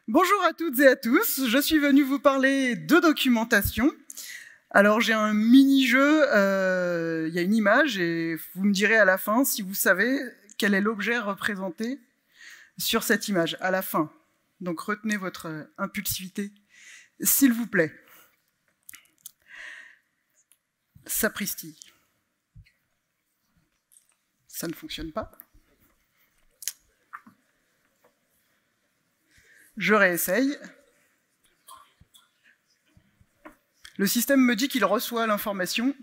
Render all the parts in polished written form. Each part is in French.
Bonjour à toutes et à tous, je suis venu vous parler de documentation. Alors j'ai un mini-jeu, il y a une image et vous me direz à la fin si vous savez quel est l'objet représenté sur cette image, à la fin. Donc retenez votre impulsivité, s'il vous plaît. Sapristi. Ça ne fonctionne pas. Je réessaye. Le système me dit qu'il reçoit l'information.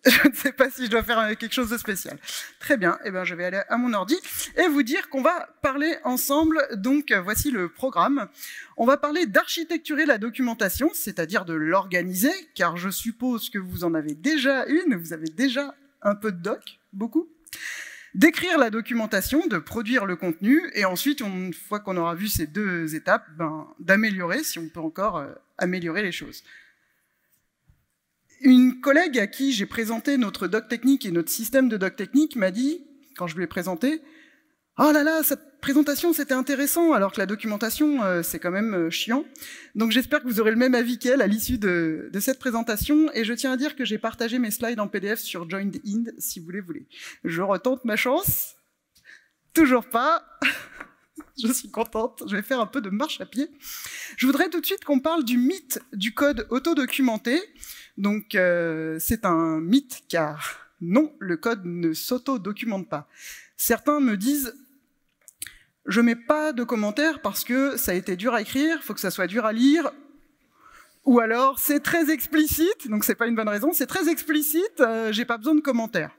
Je ne sais pas si je dois faire quelque chose de spécial. Très bien, eh bien, je vais aller à mon ordi et vous dire qu'on va parler ensemble. Donc, voici le programme. On va parler d'architecturer la documentation, c'est-à-dire de l'organiser, car je suppose que vous en avez déjà une, vous avez déjà un peu de doc, beaucoup. D'écrire la documentation, de produire le contenu, et ensuite, une fois qu'on aura vu ces deux étapes, d'améliorer, si on peut encore améliorer les choses. Une collègue à qui j'ai présenté notre doc technique et notre système de doc technique m'a dit, quand je lui ai présenté, « Oh là là, cette présentation c'était intéressant, alors que la documentation c'est quand même chiant. » Donc j'espère que vous aurez le même avis qu'elle à l'issue de cette présentation, et je tiens à dire que j'ai partagé mes slides en PDF sur JoinedIn, si vous les voulez. Je retente ma chance. Toujours pas. Je suis contente, je vais faire un peu de marche à pied. Je voudrais tout de suite qu'on parle du mythe du code autodocumenté. Donc c'est un mythe car non, le code ne s'auto-documente pas. Certains me disent « je mets pas de commentaires parce que ça a été dur à écrire, il faut que ça soit dur à lire ». Ou alors c'est très explicite, donc c'est pas une bonne raison, c'est très explicite, j'ai pas besoin de commentaires.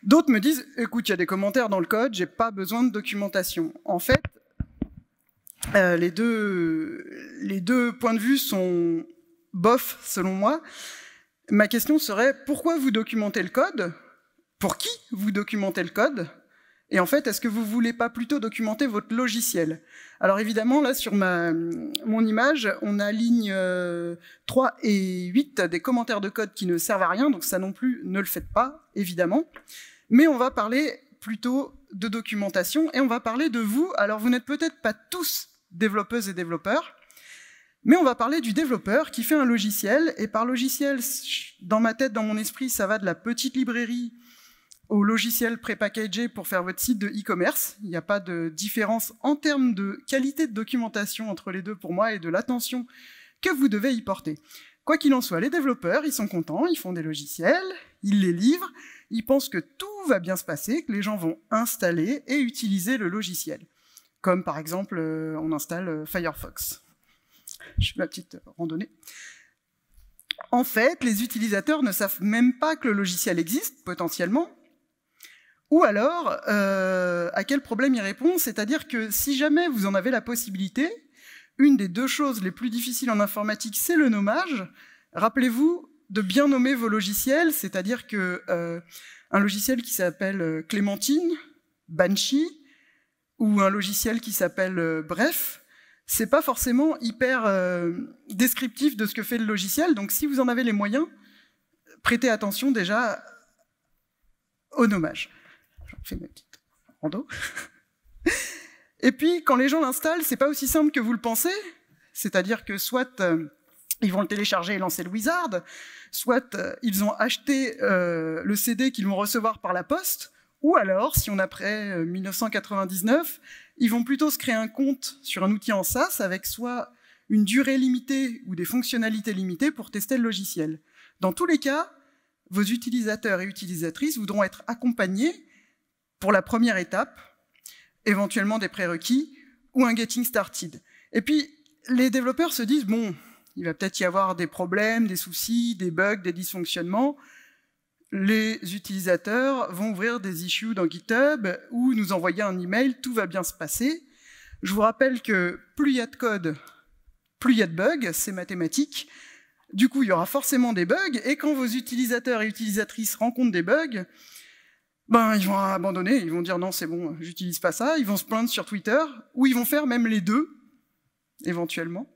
D'autres me disent « écoute, il y a des commentaires dans le code, j'ai pas besoin de documentation ». En fait, les deux points de vue sont bof, selon moi. Ma question serait, pourquoi vous documentez le code? Pour qui vous documentez le code? Et en fait, est-ce que vous ne voulez pas plutôt documenter votre logiciel? Alors évidemment, là, sur mon image, on a ligne 3 et 8, des commentaires de code qui ne servent à rien, donc ça non plus, ne le faites pas, évidemment. Mais on va parler plutôt de documentation, et on va parler de vous. Alors vous n'êtes peut-être pas tous développeuses et développeurs, mais on va parler du développeur qui fait un logiciel, et par logiciel, dans ma tête, dans mon esprit, ça va de la petite librairie au logiciel prépackagé pour faire votre site de e-commerce. Il n'y a pas de différence en termes de qualité de documentation entre les deux pour moi et de l'attention que vous devez y porter. Quoi qu'il en soit, les développeurs, ils sont contents, ils font des logiciels, ils les livrent, ils pensent que tout va bien se passer, que les gens vont installer et utiliser le logiciel. Comme par exemple, on installe Firefox. Je fais ma petite randonnée. En fait, les utilisateurs ne savent même pas que le logiciel existe, potentiellement. Ou alors, à quel problème il répond? C'est-à-dire que si jamais vous en avez la possibilité, une des deux choses les plus difficiles en informatique, c'est le nommage. Rappelez-vous de bien nommer vos logiciels, c'est-à-dire que un logiciel qui s'appelle Clémentine, Banshee, ou un logiciel qui s'appelle Bref, c'est pas forcément hyper descriptif de ce que fait le logiciel, donc si vous en avez les moyens, prêtez attention déjà au nommage. Je fais ma petite rando. Et puis, quand les gens l'installent, c'est pas aussi simple que vous le pensez, c'est-à-dire que soit ils vont le télécharger et lancer le wizard, soit ils ont acheté le CD qu'ils vont recevoir par la poste, ou alors, si on est après 1999, ils vont plutôt se créer un compte sur un outil en SaaS avec soit une durée limitée ou des fonctionnalités limitées pour tester le logiciel. Dans tous les cas, vos utilisateurs et utilisatrices voudront être accompagnés pour la première étape, éventuellement des prérequis ou un getting started. Et puis, les développeurs se disent, bon, il va peut-être y avoir des problèmes, des soucis, des bugs, des dysfonctionnements. Les utilisateurs vont ouvrir des issues dans GitHub ou nous envoyer un email, tout va bien se passer. Je vous rappelle que plus il y a de code, plus il y a de bugs, c'est mathématique. Du coup, il y aura forcément des bugs, et quand vos utilisateurs et utilisatrices rencontrent des bugs, ils vont abandonner, ils vont dire non, c'est bon, j'utilise pas ça, ils vont se plaindre sur Twitter, ou ils vont faire même les deux, éventuellement.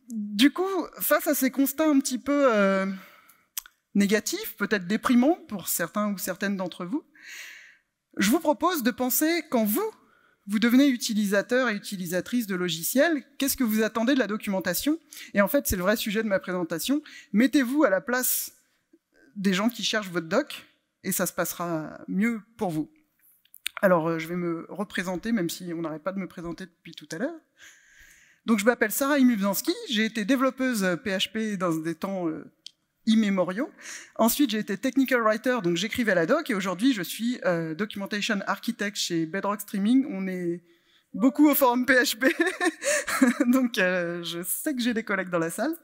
Du coup, face à ces constats un petit peu négatifs, peut-être déprimants pour certains ou certaines d'entre vous, Je vous propose de penser quand vous devenez utilisateur et utilisatrice de logiciels, qu'est-ce que vous attendez de la documentation? Et en fait, c'est le vrai sujet de ma présentation. Mettez-vous à la place des gens qui cherchent votre doc, et ça se passera mieux pour vous. Alors, je vais me représenter, même si on n'arrête pas de me présenter depuis tout à l'heure. Donc, je m'appelle Sarah Imubzansky, j'ai été développeuse PHP dans des temps immémoriaux. Ensuite, j'ai été technical writer, donc j'écrivais la doc, et aujourd'hui, je suis documentation architect chez Bedrock Streaming. On est beaucoup au forum PHP, donc je sais que j'ai des collègues dans la salle.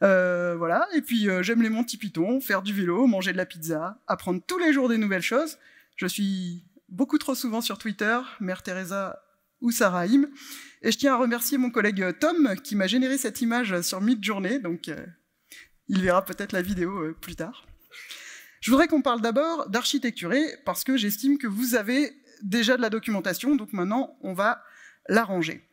Voilà, et puis j'aime les Monty Python, faire du vélo, manger de la pizza, apprendre tous les jours des nouvelles choses. Je suis beaucoup trop souvent sur Twitter, Mère Teresa ou Sarah Im, et je tiens à remercier mon collègue Tom qui m'a généré cette image sur Midjourney, donc il verra peut-être la vidéo plus tard. Je voudrais qu'on parle d'abord d'architecturer, parce que j'estime que vous avez déjà de la documentation, donc maintenant on va la ranger.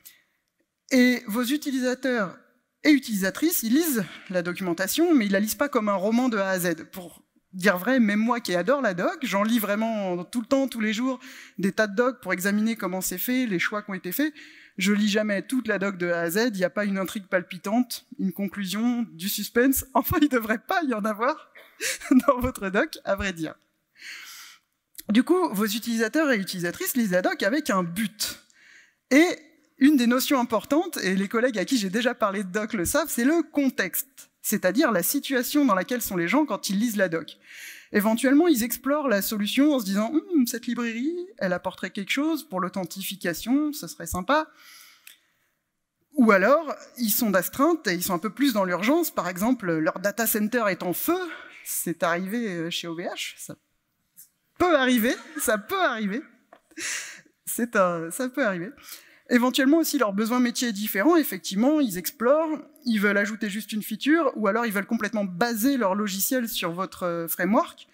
Et vos utilisateurs et utilisatrices, ils lisent la documentation, mais ils la lisent pas comme un roman de A à Z. Pour dire vrai, même moi qui adore la doc, j'en lis vraiment tout le temps, tous les jours, des tas de docs pour examiner comment c'est fait, les choix qui ont été faits. Je lis jamais toute la doc de A à Z, il n'y a pas une intrigue palpitante, une conclusion, du suspense. Enfin, il ne devrait pas y en avoir dans votre doc, à vrai dire. Du coup, vos utilisateurs et utilisatrices lisent la doc avec un but. Et une des notions importantes, et les collègues à qui j'ai déjà parlé de doc le savent, c'est le contexte, c'est-à-dire la situation dans laquelle sont les gens quand ils lisent la doc. Éventuellement, ils explorent la solution en se disant « cette librairie, elle apporterait quelque chose pour l'authentification, ce serait sympa ». Ou alors, ils sont d'astreinte et ils sont un peu plus dans l'urgence. Par exemple, leur data center est en feu. C'est arrivé chez OVH. Ça peut arriver. Ça peut arriver. Ça peut arriver. Éventuellement aussi, leur besoin métier est différent. Effectivement, ils explorent, ils veulent ajouter juste une feature, ou alors ils veulent complètement baser leur logiciel sur votre framework.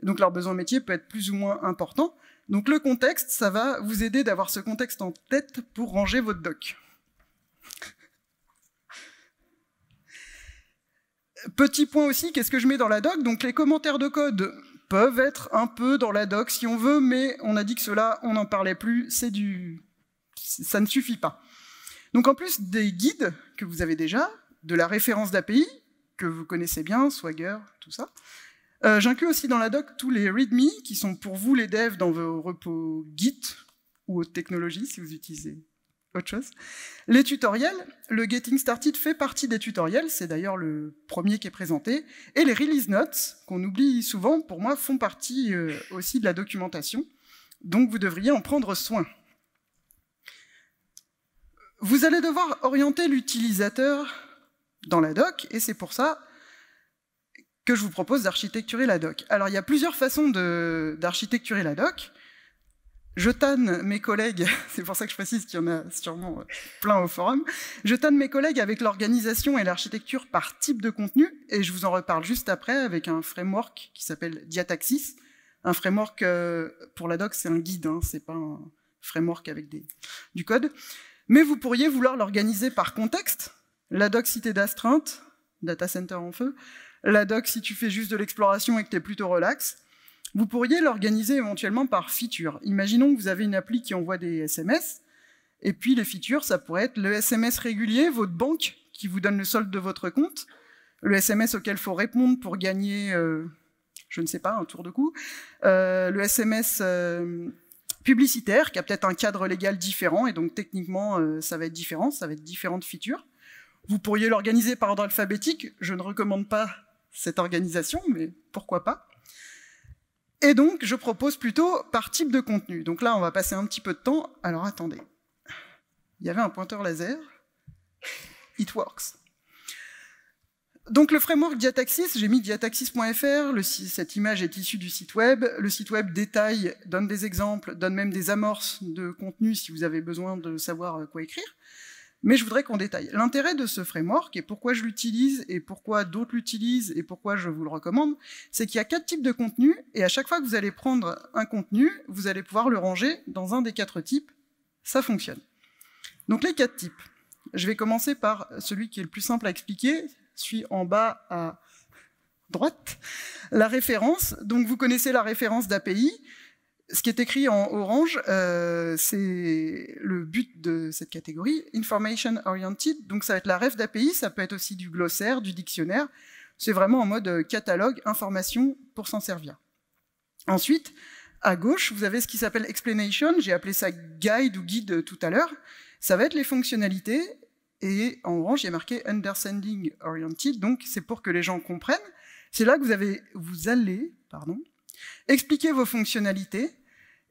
Donc leur besoin métier peut être plus ou moins important. Donc le contexte, ça va vous aider d'avoir ce contexte en tête pour ranger votre doc. Petit point aussi, qu'est-ce que je mets dans la doc? Donc les commentaires de code peuvent être un peu dans la doc si on veut, mais on a dit que cela, on n'en parlait plus, ça ne suffit pas. Donc en plus des guides que vous avez déjà, de la référence d'API, que vous connaissez bien, Swagger, tout ça, j'inclus aussi dans la doc tous les README qui sont pour vous les devs dans vos repos Git ou autres technologies si vous utilisez autre chose. Les tutoriels, le Getting Started fait partie des tutoriels, c'est d'ailleurs le premier qui est présenté, et les release notes, qu'on oublie souvent, pour moi, font partie aussi de la documentation, donc vous devriez en prendre soin. Vous allez devoir orienter l'utilisateur dans la doc, et c'est pour ça que je vous propose d'architecturer la doc. Alors, il y a plusieurs façons d'architecturer la doc. Je tanne mes collègues, c'est pour ça que je précise qu'il y en a sûrement plein au forum, je tanne mes collègues avec l'organisation et l'architecture par type de contenu, et je vous en reparle juste après avec un framework qui s'appelle Diataxis. Un framework pour la doc, c'est un guide, hein, c'est pas un framework avec du code. Mais vous pourriez vouloir l'organiser par contexte. La doc si t'es d'astreinte, data center en feu. La doc si tu fais juste de l'exploration et que t'es plutôt relax. Vous pourriez l'organiser éventuellement par feature. Imaginons que vous avez une appli qui envoie des SMS, et puis les features, ça pourrait être le SMS régulier, votre banque qui vous donne le solde de votre compte, le SMS auquel il faut répondre pour gagner, je ne sais pas, un tour de cou, le SMS publicitaire qui a peut-être un cadre légal différent, et donc techniquement ça va être différent, ça va être différentes features. Vous pourriez l'organiser par ordre alphabétique, je ne recommande pas cette organisation, mais pourquoi pas. Et donc, je propose plutôt par type de contenu. Donc là, on va passer un petit peu de temps. Alors, attendez. Il y avait un pointeur laser. It works. Donc, le framework Diataxis, j'ai mis diataxis.fr. Cette image est issue du site web. Le site web détaille, donne des exemples, donne même des amorces de contenu si vous avez besoin de savoir quoi écrire. Mais je voudrais qu'on détaille. L'intérêt de ce framework, et pourquoi je l'utilise, et pourquoi d'autres l'utilisent, et pourquoi je vous le recommande, c'est qu'il y a 4 types de contenus, et à chaque fois que vous allez prendre un contenu, vous allez pouvoir le ranger dans un des 4 types. Ça fonctionne. Donc les 4 types. Je vais commencer par celui qui est le plus simple à expliquer, celui en bas à droite. La référence. Donc vous connaissez la référence d'API. Ce qui est écrit en orange, c'est le but de cette catégorie, Information Oriented, donc ça va être la ref d'API, ça peut être aussi du glossaire, du dictionnaire, c'est vraiment en mode catalogue, information pour s'en servir. Ensuite, à gauche, vous avez ce qui s'appelle Explanation, j'ai appelé ça guide ou guide tout à l'heure, ça va être les fonctionnalités, et en orange, il y a marqué Understanding Oriented, donc c'est pour que les gens comprennent, c'est là que vous allez expliquer vos fonctionnalités,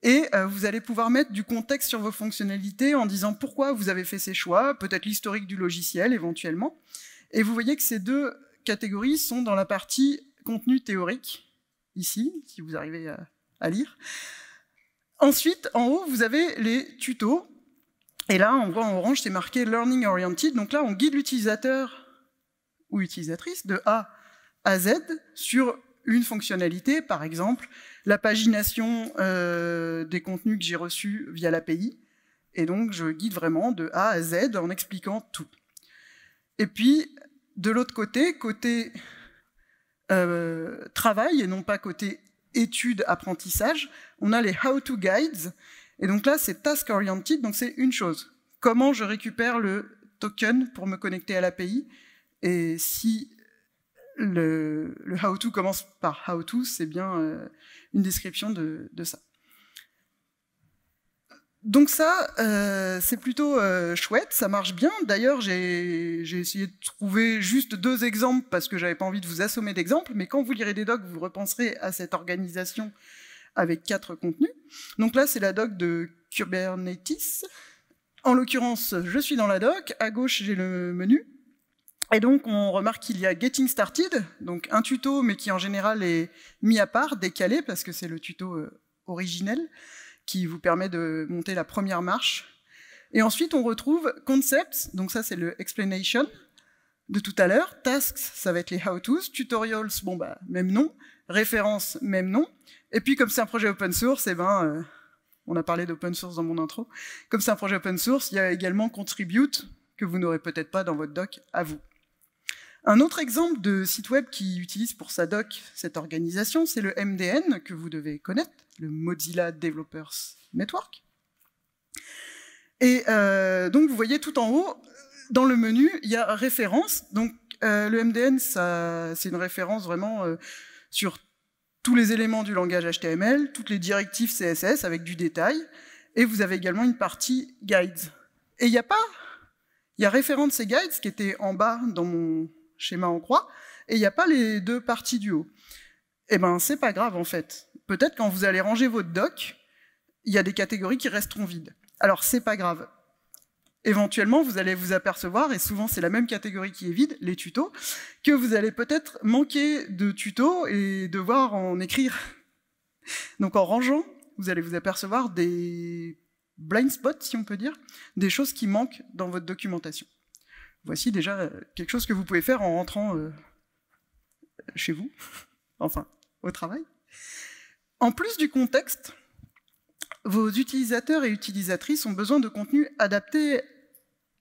et vous allez pouvoir mettre du contexte sur vos fonctionnalités en disant pourquoi vous avez fait ces choix, peut-être l'historique du logiciel éventuellement. Et vous voyez que ces deux catégories sont dans la partie contenu théorique, ici, si vous arrivez à lire. Ensuite, en haut, vous avez les tutos. Et là, on voit en orange, c'est marqué Learning Oriented. Donc là, on guide l'utilisateur ou utilisatrice de A à Z sur une fonctionnalité, par exemple, la pagination des contenus que j'ai reçus via l'API. Et donc, je guide vraiment de A à Z en expliquant tout. Et puis, de l'autre côté, travail, et non pas côté études, apprentissage, on a les How-to Guides. Et donc là, c'est Task Oriented, donc c'est une chose. Comment je récupère le token pour me connecter à l'API. Et si le how-to commence par how-to, c'est bien une description de ça. Donc ça, c'est plutôt chouette, ça marche bien. D'ailleurs, j'ai essayé de trouver juste 2 exemples parce que j'avais pas envie de vous assommer d'exemples, mais quand vous lirez des docs, vous repenserez à cette organisation avec 4 contenus. Donc là, c'est la doc de Kubernetes. En l'occurrence, je suis dans la doc, à gauche, j'ai le menu. Et donc, on remarque qu'il y a Getting Started, donc un tuto, mais qui en général est mis à part, décalé, parce que c'est le tuto originel, qui vous permet de monter la première marche. Et ensuite, on retrouve Concepts, donc ça c'est le Explanation de tout à l'heure, Tasks, ça va être les How-Tos, Tutorials, bon bah, même nom, Références, même nom, et puis comme c'est un projet open source, eh ben, on a parlé d'open source dans mon intro, comme c'est un projet open source, il y a également Contribute, que vous n'aurez peut-être pas dans votre doc à vous. Un autre exemple de site web qui utilise pour sa doc cette organisation, c'est le MDN, que vous devez connaître, le Mozilla Developers Network. Et donc vous voyez tout en haut, dans le menu, il y a référence. Donc le MDN, c'est une référence vraiment sur tous les éléments du langage HTML, toutes les directives CSS avec du détail, et vous avez également une partie guides. Et il y a référence et guides qui étaient en bas dans mon schéma en croix, et il n'y a pas les 2 parties du haut. Eh ben, c'est pas grave en fait. Peut-être quand vous allez ranger votre doc, il y a des catégories qui resteront vides. Alors c'est pas grave. Éventuellement, vous allez vous apercevoir, et souvent c'est la même catégorie qui est vide, les tutos, que vous allez peut-être manquer de tutos et devoir en écrire. Donc en rangeant, vous allez vous apercevoir des blind spots, si on peut dire, des choses qui manquent dans votre documentation. Voici déjà quelque chose que vous pouvez faire en rentrant chez vous, enfin, au travail. En plus du contexte, vos utilisateurs et utilisatrices ont besoin de contenu adapté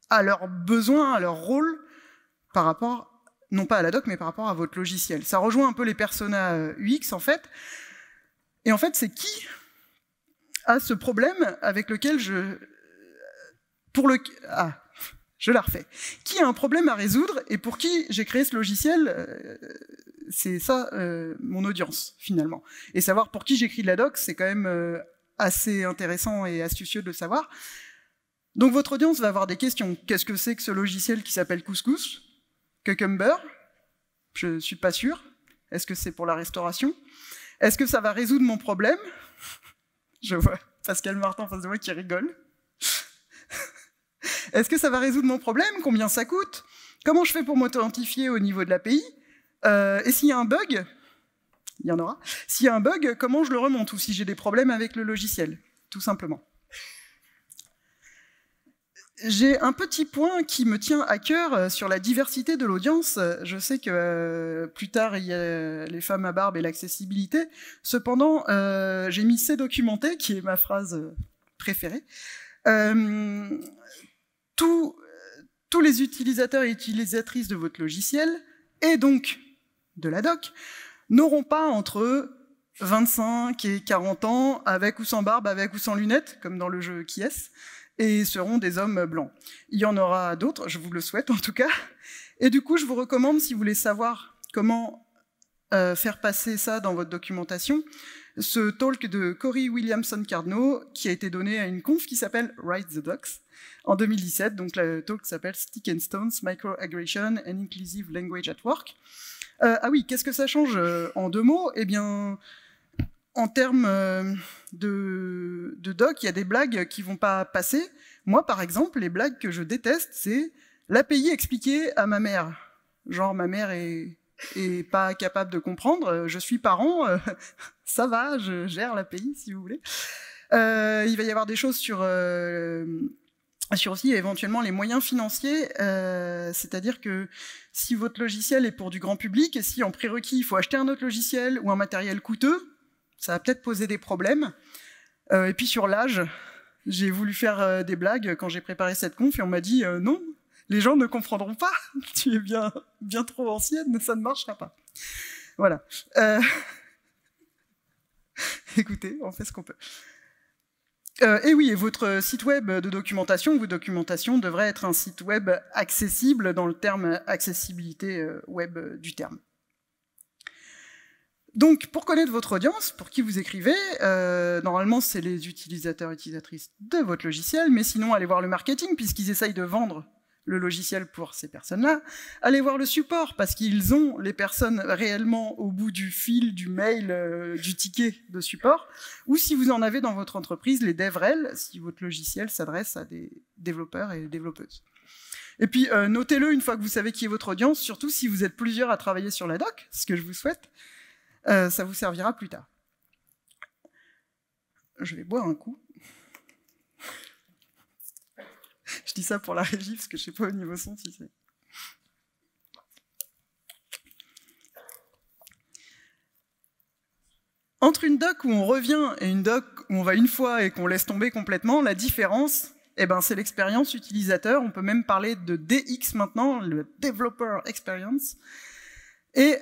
à leurs besoins, à leur rôle, par rapport, non pas à la doc, mais par rapport à votre logiciel. Ça rejoint un peu les personas UX, en fait. Et en fait, c'est qui a ce problème avec lequel je la refais. Qui a un problème à résoudre et pour qui j'ai créé ce logiciel, c'est ça mon audience, finalement. Et savoir pour qui j'écris de la doc, c'est quand même assez intéressant et astucieux de le savoir. Donc votre audience va avoir des questions. Qu'est-ce que c'est que ce logiciel qui s'appelle Couscous? Cucumber? Je ne suis pas sûr. Est-ce que c'est pour la restauration? Est-ce que ça va résoudre mon problème? Je vois Pascal Martin en face de moi qui rigole. Est-ce que ça va résoudre mon problème? Combien ça coûte? Comment je fais pour m'authentifier au niveau de l'API? Et s'il y a un bug, il y en aura, s'il y a un bug, comment je le remonte? Ou si j'ai des problèmes avec le logiciel, tout simplement. J'ai un petit point qui me tient à cœur sur la diversité de l'audience. Je sais que plus tard, il y a les femmes à barbe et l'accessibilité. Cependant, j'ai mis « c'est documenté », qui est ma phrase préférée. Tous les utilisateurs et utilisatrices de votre logiciel, et donc de la doc, n'auront pas entre 25 et 40 ans, avec ou sans barbe, avec ou sans lunettes, comme dans le jeu Qui est-ce, et seront des hommes blancs. Il y en aura d'autres, je vous le souhaite en tout cas. Et du coup, je vous recommande, si vous voulez savoir comment faire passer ça dans votre documentation, ce talk de Corey Williamson-Cardno, qui a été donné à une conf qui s'appelle Write the Docs, en 2017. Donc le talk s'appelle Stick and Stones, Microaggression and Inclusive Language at Work. Ah oui, qu'est-ce que ça change en 2 mots? Eh bien, en termes de doc, il y a des blagues qui vont pas passer. Moi, par exemple, les blagues que je déteste, c'est l'API expliquée à ma mère. Genre, ma mère est pas capable de comprendre, je suis parent, ça va, je gère l'API, si vous voulez. Il va y avoir des choses sur aussi éventuellement les moyens financiers, c'est-à-dire que si votre logiciel est pour du grand public, et si en prérequis il faut acheter un autre logiciel ou un matériel coûteux, ça va peut-être poser des problèmes. Et puis sur l'âge, j'ai voulu faire des blagues quand j'ai préparé cette conf, et on m'a dit non, les gens ne comprendront pas, tu es bien trop ancienne, ça ne marchera pas. Voilà. Écoutez, on fait ce qu'on peut. Et oui, et votre site web de documentation, vos documentations devraient être un site web accessible dans le terme accessibilité web du terme. Donc, pour connaître votre audience, pour qui vous écrivez, normalement, c'est les utilisateurs et utilisatrices de votre logiciel, mais sinon, allez voir le marketing, puisqu'ils essayent de vendre le logiciel pour ces personnes-là. Allez voir le support, parce qu'ils ont les personnes réellement au bout du fil, du mail, du ticket de support. Ou si vous en avez dans votre entreprise, les DevRel, si votre logiciel s'adresse à des développeurs et développeuses. Et puis, notez-le une fois que vous savez qui est votre audience, surtout si vous êtes plusieurs à travailler sur la doc, ce que je vous souhaite, ça vous servira plus tard. Je vais boire un coup. Je dis ça pour la régie, parce que je ne sais pas au niveau son si c'est... Entre une doc où on revient et une doc où on va une fois et qu'on laisse tomber complètement, la différence, eh ben, c'est l'expérience utilisateur. On peut même parler de DX maintenant, le Developer Experience. Et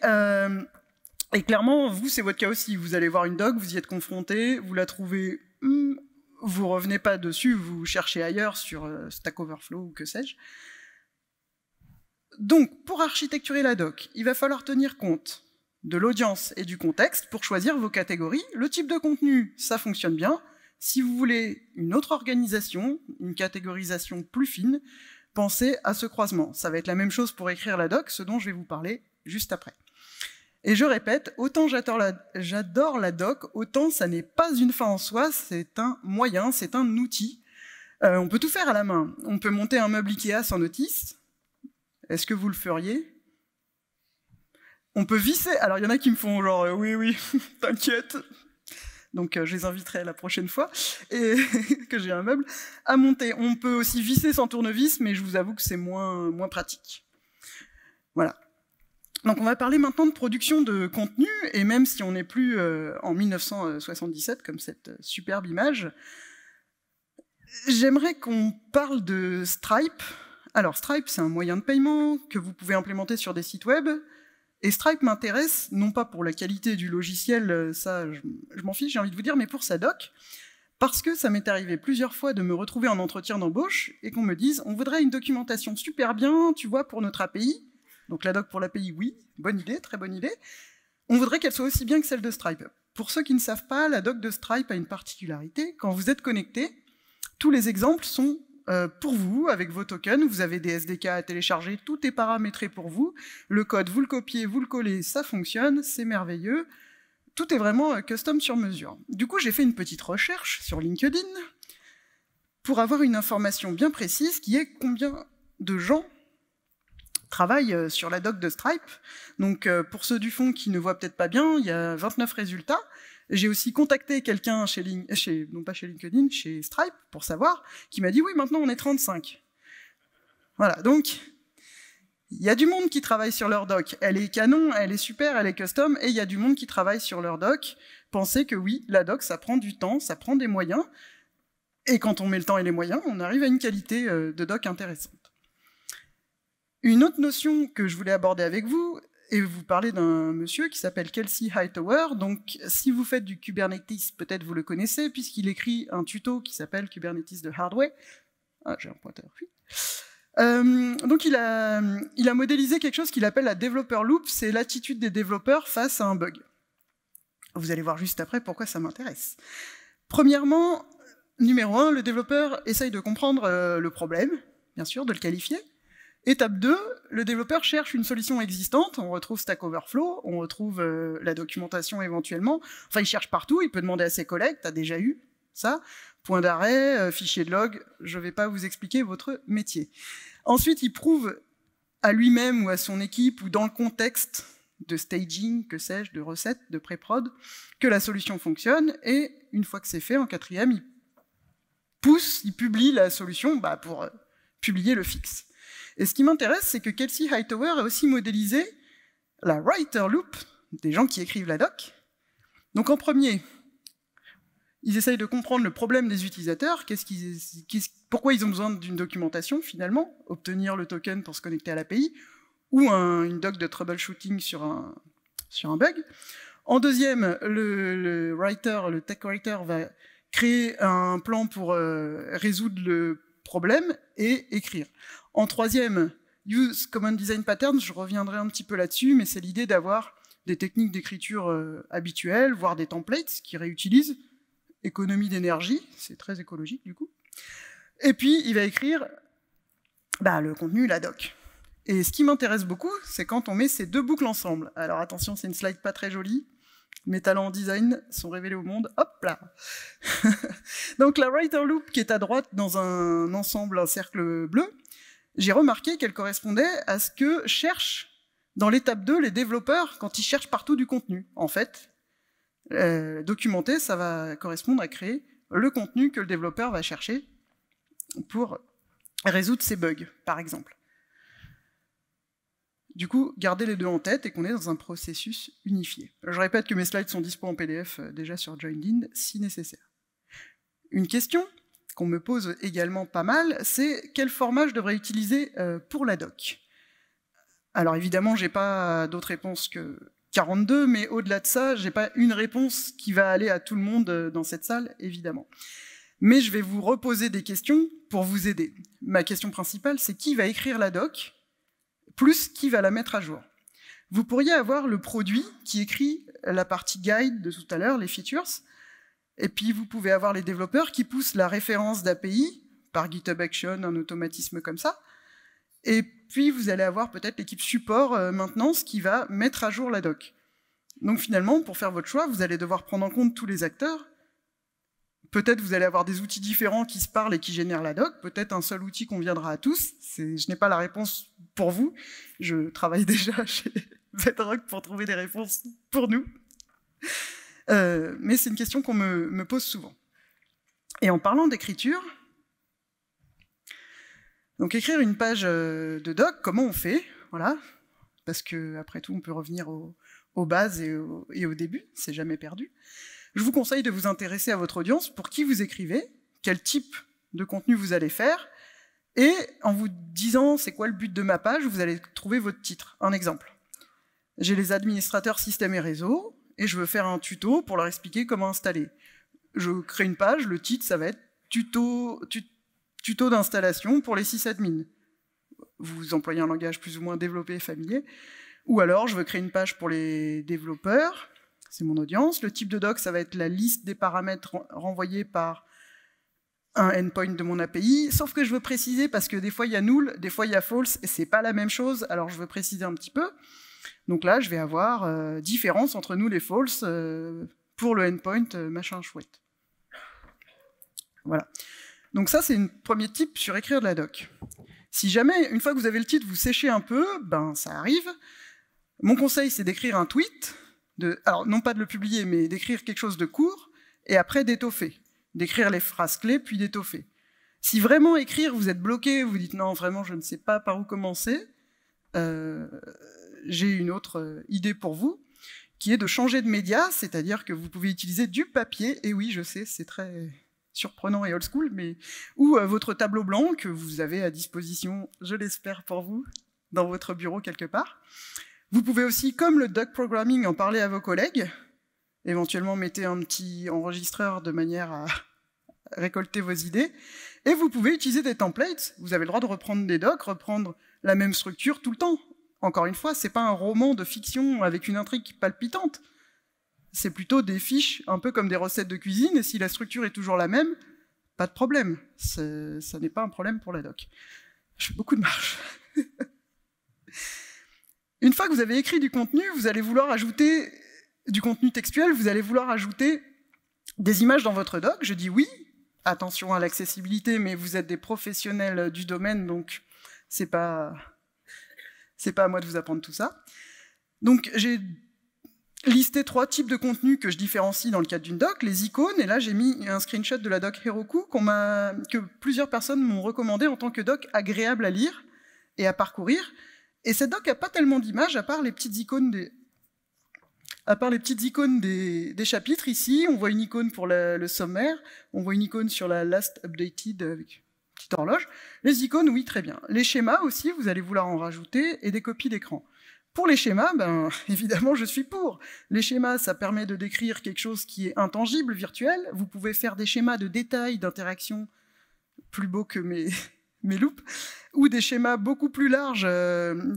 clairement, vous, c'est votre cas aussi. Vous allez voir une doc, vous y êtes confronté, vous la trouvez... vous revenez pas dessus, vous cherchez ailleurs sur Stack Overflow ou que sais-je. Donc, pour architecturer la doc, il va falloir tenir compte de l'audience et du contexte pour choisir vos catégories. Le type de contenu, ça fonctionne bien. Si vous voulez une autre organisation, une catégorisation plus fine, pensez à ce croisement. Ça va être la même chose pour écrire la doc, ce dont je vais vous parler juste après. Et je répète, autant j'adore la doc, autant ça n'est pas une fin en soi, c'est un moyen, c'est un outil. On peut tout faire à la main. On peut monter un meuble Ikea sans notice. Est-ce que vous le feriez? On peut visser. Alors il y en a qui me font genre oui, t'inquiète. Donc je les inviterai la prochaine fois, et que j'ai un meuble, à monter. On peut aussi visser sans tournevis, mais je vous avoue que c'est moins pratique. Voilà. Donc on va parler maintenant de production de contenu, et même si on n'est plus en 1977, comme cette superbe image, j'aimerais qu'on parle de Stripe. Alors Stripe, c'est un moyen de paiement que vous pouvez implémenter sur des sites web, et Stripe m'intéresse, non pas pour la qualité du logiciel, ça je m'en fiche, j'ai envie de vous dire, mais pour sa doc, parce que ça m'est arrivé plusieurs fois de me retrouver en entretien d'embauche, et qu'on me dise, on voudrait une documentation super bien, tu vois, pour notre API. Donc la doc pour l'API, oui, bonne idée, très bonne idée. On voudrait qu'elle soit aussi bien que celle de Stripe. Pour ceux qui ne savent pas, la doc de Stripe a une particularité. Quand vous êtes connecté, tous les exemples sont pour vous, avec vos tokens. Vous avez des SDK à télécharger, tout est paramétré pour vous. Le code, vous le copiez, vous le collez, ça fonctionne, c'est merveilleux. Tout est vraiment custom sur mesure. Du coup, j'ai fait une petite recherche sur LinkedIn pour avoir une information bien précise qui est combien de gens travaille sur la doc de Stripe. Donc pour ceux du fond qui ne voient peut-être pas bien, il y a 29 résultats. J'ai aussi contacté quelqu'un non pas chez LinkedIn, chez Stripe, pour savoir, qui m'a dit oui, maintenant on est 35. Voilà, donc il y a du monde qui travaille sur leur doc. Elle est canon, elle est super, elle est custom, et il y a du monde qui travaille sur leur doc. Pensez que oui, la doc, ça prend du temps, ça prend des moyens, et quand on met le temps et les moyens, on arrive à une qualité de doc intéressante. Une autre notion que je voulais aborder avec vous, et vous parlez d'un monsieur qui s'appelle Kelsey Hightower. Donc, si vous faites du Kubernetes, peut-être vous le connaissez, puisqu'il écrit un tuto qui s'appelle Kubernetes the Hard Way. Ah, j'ai un pointeur. Donc, il a modélisé quelque chose qu'il appelle la Developer Loop. C'est l'attitude des développeurs face à un bug. Vous allez voir juste après pourquoi ça m'intéresse. Premièrement, numéro 1, le développeur essaye de comprendre le problème, bien sûr, de le qualifier. Étape 2, le développeur cherche une solution existante, on retrouve Stack Overflow, on retrouve la documentation éventuellement, enfin il cherche partout, il peut demander à ses collègues, t'as déjà eu ça, point d'arrêt, fichier de log, je ne vais pas vous expliquer votre métier. Ensuite, il prouve à lui-même ou à son équipe ou dans le contexte de staging, que sais-je, de recettes, de pré-prod, que la solution fonctionne, et une fois que c'est fait, en quatrième, il publie la solution pour publier le fixe. Et ce qui m'intéresse, c'est que Kelsey Hightower a aussi modélisé la writer loop des gens qui écrivent la doc. Donc en premier, ils essayent de comprendre le problème des utilisateurs, pourquoi ils ont besoin d'une documentation finalement, obtenir le token pour se connecter à l'API, ou une doc de troubleshooting sur un bug. En deuxième, le tech writer va créer un plan pour résoudre le problème et écrire. En troisième, use common design patterns, je reviendrai un petit peu là-dessus, mais c'est l'idée d'avoir des techniques d'écriture habituelles, voire des templates qui réutilisent, économie d'énergie, c'est très écologique du coup. Et puis, il va écrire le contenu, la doc. Et ce qui m'intéresse beaucoup, c'est quand on met ces deux boucles ensemble. Alors attention, c'est une slide pas très jolie. Mes talents en design sont révélés au monde. Hop là. Donc la writer loop qui est à droite dans un ensemble, un cercle bleu, j'ai remarqué qu'elle correspondait à ce que cherchent dans l'étape 2 les développeurs quand ils cherchent partout du contenu. En fait, documenter, ça va correspondre à créer le contenu que le développeur va chercher pour résoudre ses bugs, par exemple. Du coup, gardez les deux en tête et qu'on est dans un processus unifié. Je répète que mes slides sont dispo en PDF déjà sur Joined-in, si nécessaire. Une question qu'on me pose également pas mal, c'est quel format je devrais utiliser pour la doc. Alors évidemment, j'ai pas d'autres réponses que 42, mais au-delà de ça, j'ai pas une réponse qui va aller à tout le monde dans cette salle, évidemment. Mais je vais vous reposer des questions pour vous aider. Ma question principale, c'est qui va écrire la doc, plus qui va la mettre à jour. Vous pourriez avoir le produit qui écrit la partie guide de tout à l'heure, les features, et puis vous pouvez avoir les développeurs qui poussent la référence d'API, par GitHub Action, un automatisme comme ça, et puis vous allez avoir peut-être l'équipe support maintenance qui va mettre à jour la doc. Donc finalement, pour faire votre choix, vous allez devoir prendre en compte tous les acteurs. Peut-être vous allez avoir des outils différents qui se parlent et qui génèrent la doc, peut-être un seul outil conviendra à tous. Je n'ai pas la réponse pour vous, je travaille déjà chez Bedrock pour trouver des réponses pour nous. Mais c'est une question qu'on me pose souvent. Et en parlant d'écriture, donc écrire une page de doc, comment on fait? Voilà, parce qu'après tout, on peut revenir aux bases et au début, c'est jamais perdu. Je vous conseille de vous intéresser à votre audience, pour qui vous écrivez, quel type de contenu vous allez faire, et en vous disant c'est quoi le but de ma page, vous allez trouver votre titre. Un exemple. J'ai les administrateurs système et réseau, et je veux faire un tuto pour leur expliquer comment installer. Je crée une page, le titre, ça va être tuto d'installation pour les sysadmins. Vous employez un langage plus ou moins développé et familier. Ou alors, je veux créer une page pour les développeurs, c'est mon audience. Le type de doc, ça va être la liste des paramètres renvoyés par un endpoint de mon API, sauf que je veux préciser, parce que des fois il y a null, des fois il y a false, et c'est pas la même chose, alors je veux préciser un petit peu. Donc là, je vais avoir différence entre null et false pour le endpoint machin chouette. Voilà. Donc ça, c'est un premier type sur écrire de la doc. Si jamais, une fois que vous avez le titre, vous séchez un peu, ben ça arrive. Mon conseil, c'est d'écrire un tweet, alors non pas de le publier, mais d'écrire quelque chose de court, et après d'étoffer. D'écrire les phrases clés, puis d'étoffer. Si vraiment écrire, vous êtes bloqué, vous dites non, vraiment, je ne sais pas par où commencer, j'ai une autre idée pour vous, qui est de changer de média, c'est-à-dire que vous pouvez utiliser du papier, et oui, je sais, c'est très surprenant et old school, mais ou votre tableau blanc que vous avez à disposition, je l'espère pour vous, dans votre bureau quelque part. Vous pouvez aussi, comme le doc programming, en parler à vos collègues. Éventuellement, mettez un petit enregistreur de manière à récolter vos idées. Et vous pouvez utiliser des templates. Vous avez le droit de reprendre des docs, reprendre la même structure tout le temps. Encore une fois, c'est pas un roman de fiction avec une intrigue palpitante. C'est plutôt des fiches, un peu comme des recettes de cuisine, et si la structure est toujours la même, pas de problème. Ça n'est pas un problème pour la doc. Je fais beaucoup de marge. Une fois que vous avez écrit du contenu, vous allez vouloir ajouter du contenu textuel, vous allez vouloir ajouter des images dans votre doc. Je dis oui, attention à l'accessibilité, mais vous êtes des professionnels du domaine, donc c'est pas à moi de vous apprendre tout ça. Donc j'ai listé 3 types de contenus que je différencie dans le cadre d'une doc, les icônes, et là j'ai mis un screenshot de la doc Heroku que plusieurs personnes m'ont recommandé en tant que doc agréable à lire et à parcourir. Et cette doc n'a pas tellement d'images, à part les petites icônes des chapitres. Ici, on voit une icône pour le sommaire, on voit une icône sur la last updated avec une petite horloge. Les icônes, oui, très bien. Les schémas aussi, vous allez vouloir en rajouter, et des copies d'écran. Pour les schémas, ben, évidemment, je suis pour. Les schémas, ça permet de décrire quelque chose qui est intangible, virtuel. Vous pouvez faire des schémas de détails, d'interaction, plus beaux que mes loupes, ou des schémas beaucoup plus larges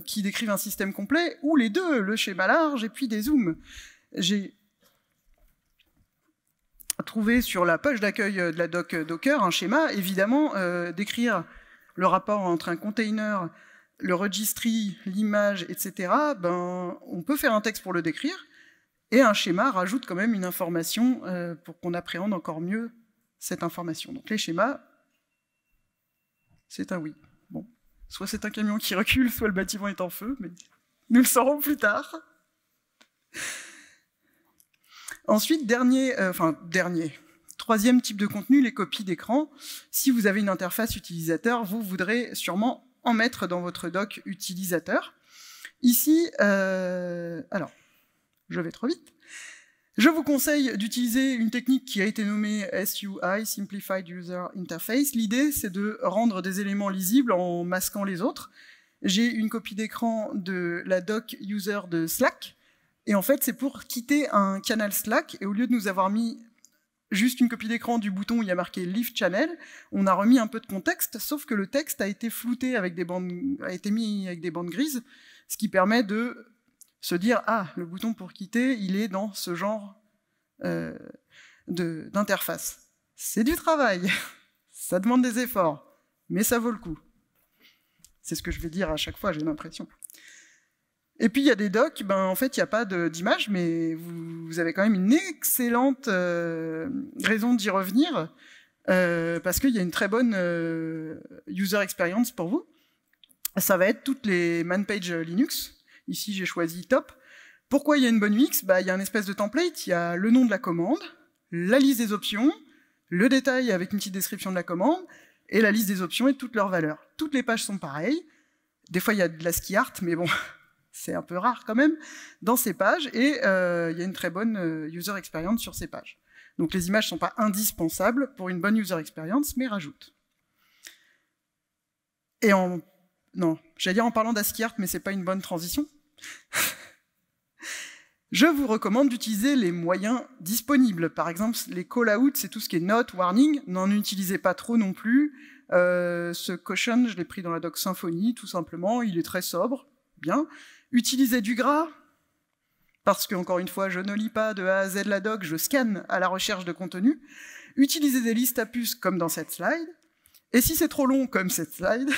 qui décrivent un système complet, ou les deux, le schéma large et puis des zooms. J'ai trouvé sur la page d'accueil de la doc Docker un schéma, évidemment, décrire le rapport entre un container, le registry, l'image, etc. Ben, on peut faire un texte pour le décrire, et un schéma rajoute quand même une information pour qu'on appréhende encore mieux cette information. Donc les schémas, c'est un oui. Bon, soit c'est un camion qui recule, soit le bâtiment est en feu, mais nous le saurons plus tard. Ensuite, troisième type de contenu, les copies d'écran. Si vous avez une interface utilisateur, vous voudrez sûrement en mettre dans votre doc utilisateur. Ici, alors, je vais trop vite. Je vous conseille d'utiliser une technique qui a été nommée SUI, Simplified User Interface. L'idée, c'est de rendre des éléments lisibles en masquant les autres. J'ai une copie d'écran de la doc user de Slack, et en fait, c'est pour quitter un canal Slack, et au lieu de nous avoir mis juste une copie d'écran du bouton où il y a marqué Leave Channel, on a remis un peu de contexte, sauf que le texte a été flouté avec a été mis avec des bandes grises, ce qui permet de se dire « Ah, le bouton pour quitter, il est dans ce genre d'interface. » C'est du travail, ça demande des efforts, mais ça vaut le coup. C'est ce que je vais dire à chaque fois, j'ai l'impression. Et puis il y a des docs, ben, en fait il n'y a pas d'image, mais vous avez quand même une excellente raison d'y revenir, parce qu'il y a une très bonne user experience pour vous. Ça va être toutes les man pages Linux. Ici, j'ai choisi top. Pourquoi il y a une bonne UX? Bah, il y a une espèce de template, il y a le nom de la commande, la liste des options, le détail avec une petite description de la commande, et la liste des options et toutes leurs valeurs. Toutes les pages sont pareilles. Des fois, il y a de l'ASCII art, mais bon, c'est un peu rare quand même, dans ces pages, et il y a une très bonne user experience sur ces pages. Donc les images ne sont pas indispensables pour une bonne user experience, mais rajoutent. Et non, j'allais dire en parlant d'ASCII art, mais c'est pas une bonne transition. Je vous recommande d'utiliser les moyens disponibles. Par exemple, les call-outs, c'est tout ce qui est note, warning. N'en utilisez pas trop non plus. Ce caution, je l'ai pris dans la doc Symfony, tout simplement. Il est très sobre, bien. Utilisez du gras, parce que, encore une fois, je ne lis pas de A à Z la doc, je scanne à la recherche de contenu. Utilisez des listes à puces, comme dans cette slide. Et si c'est trop long, comme cette slide,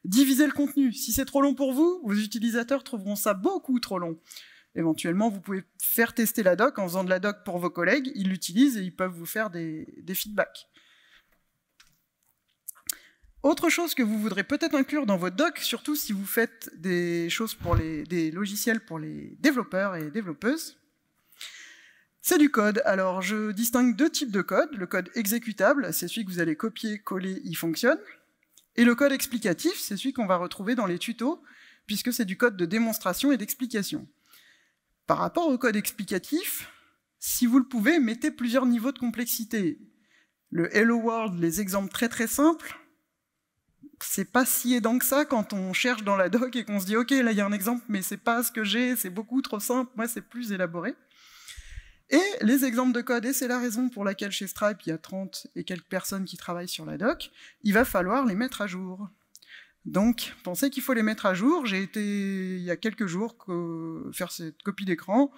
divisez le contenu. Si c'est trop long pour vous, vos utilisateurs trouveront ça beaucoup trop long. Éventuellement, vous pouvez faire tester la doc en faisant de la doc pour vos collègues. Ils l'utilisent et ils peuvent vous faire des feedbacks. Autre chose que vous voudrez peut-être inclure dans votre doc, surtout si vous faites des choses pour des logiciels pour les développeurs et développeuses, c'est du code. Alors, je distingue 2 types de code. Le code exécutable, c'est celui que vous allez copier, coller, il fonctionne. Et le code explicatif, c'est celui qu'on va retrouver dans les tutos, puisque c'est du code de démonstration et d'explication. Par rapport au code explicatif, si vous le pouvez, mettez plusieurs niveaux de complexité. Le Hello World, les exemples très très simples, c'est pas si aidant que ça quand on cherche dans la doc et qu'on se dit « Ok, là, il y a un exemple, mais c'est pas ce que j'ai, c'est beaucoup trop simple, moi, c'est plus élaboré. » Et les exemples de code, et c'est la raison pour laquelle chez Stripe, il y a 30 et quelques personnes qui travaillent sur la doc, il va falloir les mettre à jour. Donc, pensez qu'il faut les mettre à jour. J'ai été, il y a quelques jours, faire cette copie d'écran.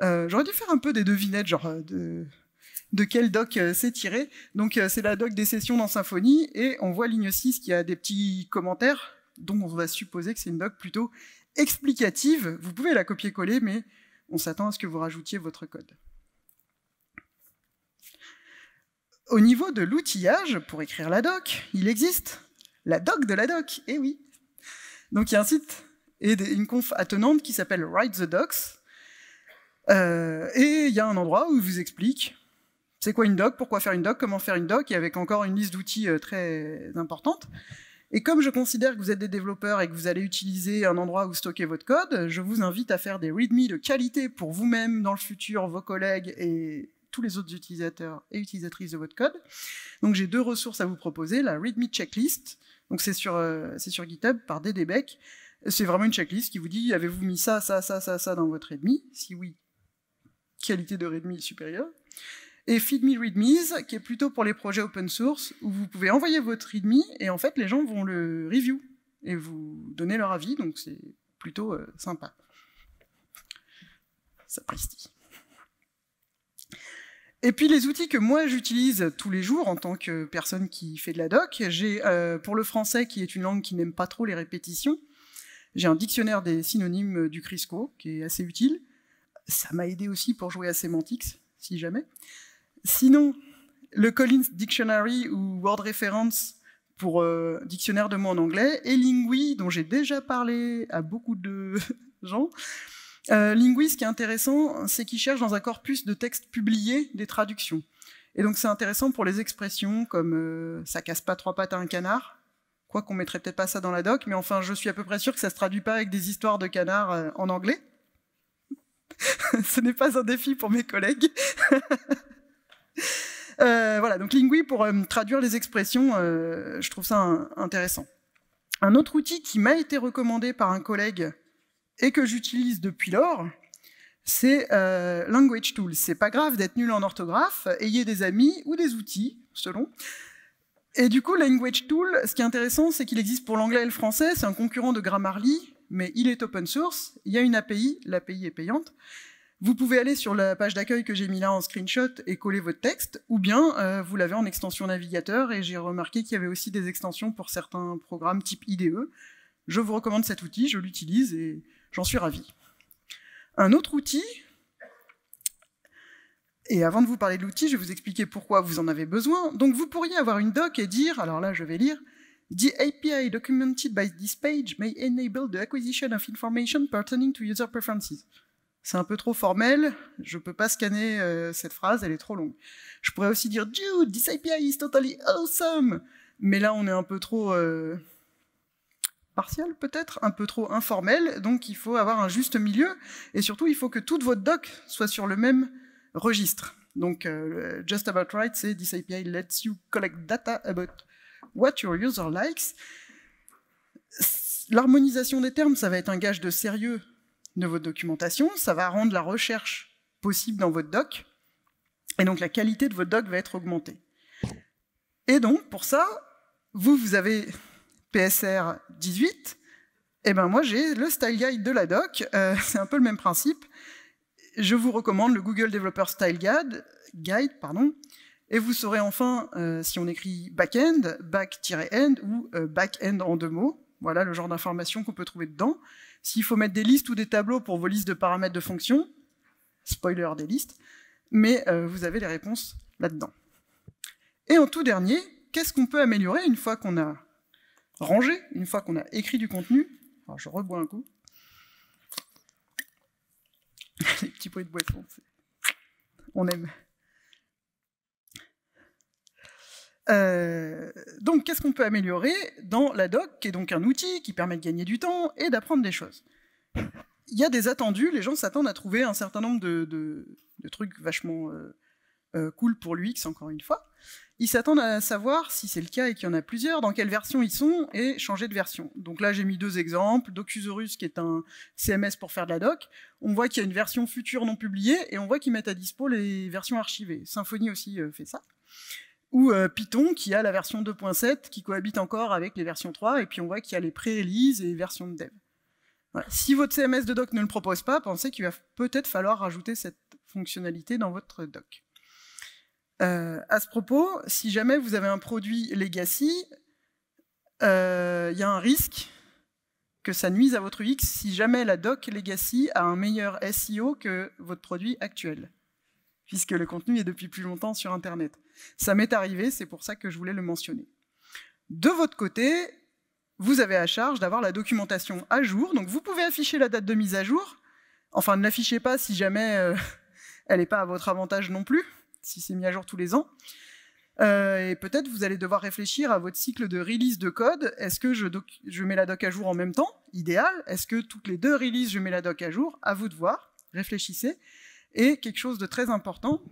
J'aurais dû faire un peu des devinettes, genre de quel doc c'est tiré. Donc, c'est la doc des sessions dans Symfony, et on voit ligne 6 qui a des petits commentaires, dont on va supposer que c'est une doc plutôt explicative. Vous pouvez la copier-coller, mais on s'attend à ce que vous rajoutiez votre code. Au niveau de l'outillage, pour écrire la doc, il existe la doc de la doc, eh oui. Donc il y a un site et une conf attenante qui s'appelle Write the Docs, et il y a un endroit où il vous explique c'est quoi une doc, pourquoi faire une doc, comment faire une doc, et avec encore une liste d'outils très importante. Et comme je considère que vous êtes des développeurs et que vous allez utiliser un endroit où stocker votre code, je vous invite à faire des readme de qualité pour vous-même dans le futur, vos collègues et tous les autres utilisateurs et utilisatrices de votre code. Donc j'ai 2 ressources à vous proposer, la readme checklist, donc c'est sur GitHub par DDBeck. C'est vraiment une checklist qui vous dit avez-vous mis ça dans votre readme? Si oui, qualité de readme supérieure. Et feedme readmes, qui est plutôt pour les projets open source, où vous pouvez envoyer votre readme, et en fait, les gens vont le review, et vous donner leur avis, donc c'est plutôt sympa. Sapristi. Et puis les outils que moi j'utilise tous les jours en tant que personne qui fait de la doc, j'ai pour le français, qui est une langue qui n'aime pas trop les répétitions, j'ai un dictionnaire des synonymes du Crisco, qui est assez utile. Ça m'a aidé aussi pour jouer à Semantics, si jamais. Sinon, le Collins Dictionary ou Word Reference pour dictionnaire de mots en anglais, et Lingui, dont j'ai déjà parlé à beaucoup de gens. Lingui, ce qui est intéressant, c'est qu'il cherche dans un corpus de textes publiés des traductions. Et donc c'est intéressant pour les expressions comme ça casse pas 3 pattes à un canard, quoi qu'on mettrait peut-être pas ça dans la doc, mais enfin je suis à peu près sûr que ça se traduit pas avec des histoires de canards en anglais. Ce n'est pas un défi pour mes collègues. Voilà, donc Lingui pour traduire les expressions, je trouve ça intéressant. Un autre outil qui m'a été recommandé par un collègue et que j'utilise depuis lors, c'est Language Tools. C'est pas grave d'être nul en orthographe, ayez des amis ou des outils, selon. Et du coup, Language Tool, ce qui est intéressant, c'est qu'il existe pour l'anglais et le français, c'est un concurrent de Grammarly, mais il est open source, il y a une API, l'API est payante. Vous pouvez aller sur la page d'accueil que j'ai mis là en screenshot et coller votre texte, ou bien vous l'avez en extension navigateur, et j'ai remarqué qu'il y avait aussi des extensions pour certains programmes type IDE. Je vous recommande cet outil, je l'utilise et j'en suis ravi. Un autre outil, et avant de vous parler de l'outil, je vais vous expliquer pourquoi vous en avez besoin. Donc vous pourriez avoir une doc et dire, alors là je vais lire, The API documented by this page may enable the acquisition of information pertaining to user preferences. C'est un peu trop formel, je peux pas scanner cette phrase, elle est trop longue. Je pourrais aussi dire, Dude, this API is totally awesome! Mais là on est un peu trop partial peut-être, un peu trop informel, donc il faut avoir un juste milieu, et surtout il faut que toute votre doc soit sur le même registre. Donc just about right, c'est this API lets you collect data about what your user likes. L'harmonisation des termes, ça va être un gage de sérieux de votre documentation, ça va rendre la recherche possible dans votre doc, et donc la qualité de votre doc va être augmentée. Et donc, pour ça, vous avez PSR 18, et ben moi j'ai le style guide de la doc, c'est un peu le même principe. Je vous recommande le Google Developer Style Guide, et vous saurez enfin si on écrit back-end, back-end ou back-end en 2 mots. Voilà le genre d'informations qu'on peut trouver dedans. S'il faut mettre des listes ou des tableaux pour vos listes de paramètres de fonctions, spoiler des listes, mais vous avez les réponses là-dedans. Et en tout dernier, qu'est-ce qu'on peut améliorer une fois qu'on a rangé, une fois qu'on a écrit du contenu? Alors je rebois un coup. Les petits bruits de boisson, on aime. Donc, qu'est-ce qu'on peut améliorer dans la doc, qui est donc un outil qui permet de gagner du temps et d'apprendre des choses? Il y a des attendus, les gens s'attendent à trouver un certain nombre de trucs vachement cool pour l'UX, encore une fois. ils s'attendent à savoir, si c'est le cas et qu'il y en a plusieurs, dans quelle version ils sont et changer de version. Donc là, j'ai mis 2 exemples. Docusaurus, qui est un CMS pour faire de la doc. On voit qu'il y a une version future non publiée et on voit qu'ils mettent à dispo les versions archivées. Symfony aussi fait ça. Ou Python, qui a la version 2.7, qui cohabite encore avec les versions 3, et puis on voit qu'il y a les pré-release et les versions de dev. Voilà. Si votre CMS de doc ne le propose pas, pensez qu'il va peut-être falloir rajouter cette fonctionnalité dans votre doc. À ce propos, si jamais vous avez un produit legacy, il y a un risque que ça nuise à votre UX si jamais la doc legacy a un meilleur SEO que votre produit actuel, puisque le contenu est depuis plus longtemps sur Internet. Ça m'est arrivé, c'est pour ça que je voulais le mentionner. De votre côté, vous avez à charge d'avoir la documentation à jour, donc vous pouvez afficher la date de mise à jour, enfin ne l'affichez pas si jamais elle n'est pas à votre avantage non plus, si c'est mis à jour tous les ans. Et peut-être vous allez devoir réfléchir à votre cycle de release de code. Est-ce que je mets la doc à jour en même temps? Idéal. Est-ce que toutes les 2 releases, je mets la doc à jour? À vous de voir. Réfléchissez. Et quelque chose de très important,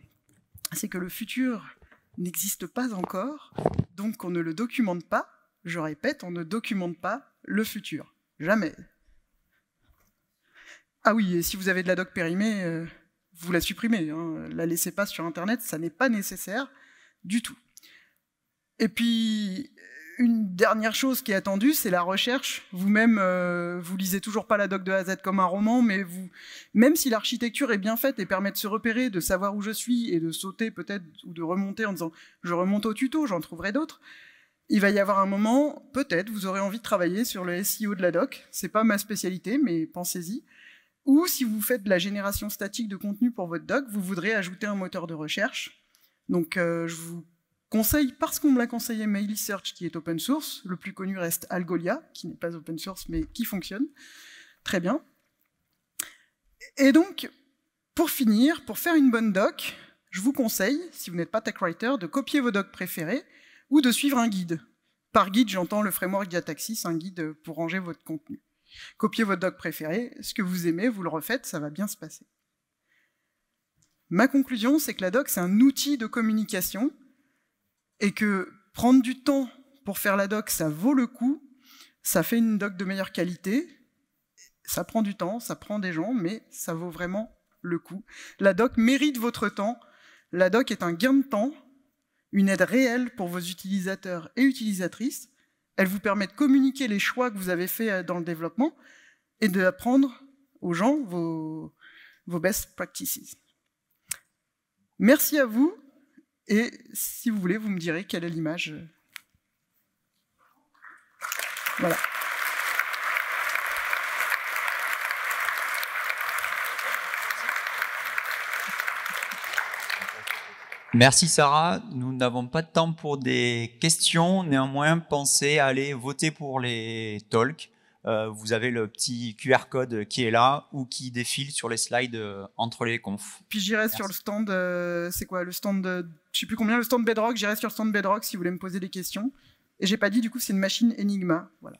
c'est que le futur n'existe pas encore, donc on ne le documente pas. Je répète, on ne documente pas le futur. Jamais. Ah oui, et si vous avez de la doc périmée, vous la supprimez. Hein. La laissez pas sur Internet, ça n'est pas nécessaire du tout. Et puis, une dernière chose qui est attendue, c'est la recherche. Vous-même, vous lisez toujours pas la doc de A à Z comme un roman, mais même si l'architecture est bien faite et permet de se repérer, de savoir où je suis et de sauter peut-être, ou de remonter en disant « je remonte au tuto, j'en trouverai d'autres », il va y avoir un moment, peut-être, vous aurez envie de travailler sur le SEO de la doc. C'est pas ma spécialité, mais pensez-y. Ou si vous faites de la génération statique de contenu pour votre doc, vous voudrez ajouter un moteur de recherche. Donc je vous conseille, parce qu'on me l'a conseillé, Meilisearch qui est open source. Le plus connu reste Algolia, qui n'est pas open source, mais qui fonctionne très bien. Et donc, pour finir, pour faire une bonne doc, je vous conseille, si vous n'êtes pas tech writer, de copier vos docs préférés ou de suivre un guide. Par guide, j'entends le framework Diataxis, un guide pour ranger votre contenu. Copiez votre doc préféré, ce que vous aimez, vous le refaites, ça va bien se passer. Ma conclusion, c'est que la doc, c'est un outil de communication et que prendre du temps pour faire la doc, ça vaut le coup, ça fait une doc de meilleure qualité, ça prend du temps, ça prend des gens, mais ça vaut vraiment le coup. La doc mérite votre temps, la doc est un gain de temps, une aide réelle pour vos utilisateurs et utilisatrices. Elle vous permet de communiquer les choix que vous avez faits dans le développement et d'apprendre aux gens vos best practices. Merci à vous, et si vous voulez, vous me direz quelle est l'image. Voilà. Merci Sarah, nous n'avons pas de temps pour des questions, néanmoins pensez à aller voter pour les talks. Vous avez le petit QR code qui est là ou qui défile sur les slides entre les confs. Puis j'irai sur le stand, c'est quoi le stand de, je sais plus combien, le stand Bedrock, j'irai sur le stand Bedrock si vous voulez me poser des questions. Et j'ai pas dit du coup c'est une machine Enigma, voilà.